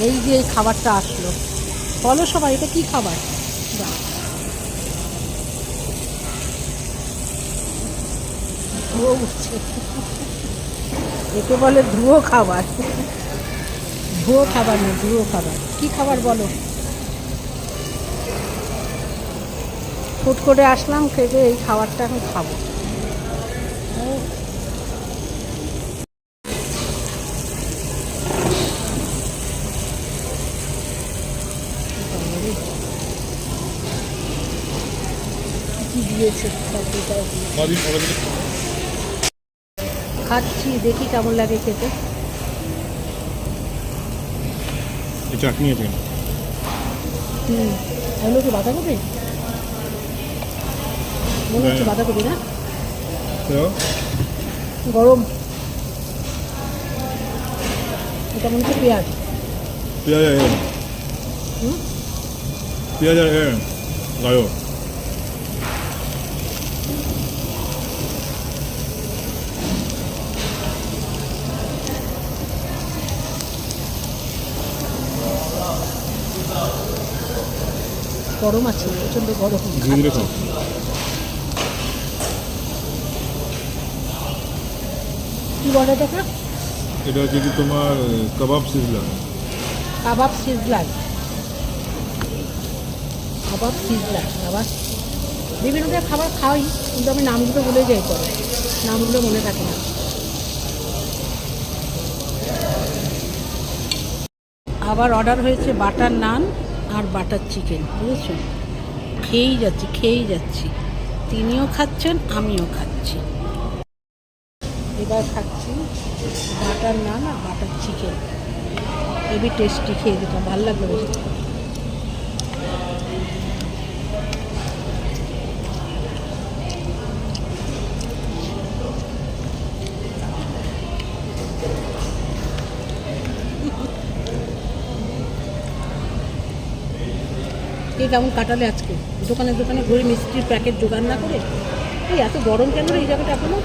এই যে এই খাবারটা আসলো, বলো সবাই এটা কি খাবার? ধুয়ো উঠছে, একে বলে ধুয়ো খাবার। ধুয়ো খাবার না, ধুয়ো খাবার। কি খাবার বলো? ফুড করে আসলাম, খেতে এই খাবারটা এখন খাবো। কি দিয়েছে খাচ্ছি, দেখি কেমন লাগে খেতে। চাটনি আছে। এগুলো কি বাঁধাকপি? মনে হচ্ছে বাঁধাকপি না? গরম। এটা মনে হচ্ছে পেঁয়াজ। পেঁয়াজ আছে, পেঁয়াজ আছে গাঢ়। গরম আছে, প্রচণ্ড গরম। ধীরে ধীরে খাও। কি বলে দেখা? এটা হচ্ছে কি তোমার কাবাব সিজলার। কাবাব সিজলার। কাবাব সিজলার আবার বিভিন্ন ধরনের খাবার খাই, কিন্তু আমি নামগুলো ভুলে যাই, পরে নামগুলো মনে থাকে না। আবার অর্ডার হয়েছে বাটার নান আর বাটার চিকেন, বুঝেছো? খেয়েই যাচ্ছি, খেয়েই যাচ্ছি। তিনিও খাচ্ছেন, আমিও খাচ্ছি। এবার খাচ্ছি বাটার নান আর বাটার চিকেন। হেভি টেস্টি, খেয়ে দিতাম, ভালো লাগলো বেশি। কে কেমন কাটালে আজকে? দোকানে দোকানে ঘুরে মিষ্টির প্যাকেট জোগাড় না করে। এই এত গরম কেন রে এই জায়গাটা এখনো?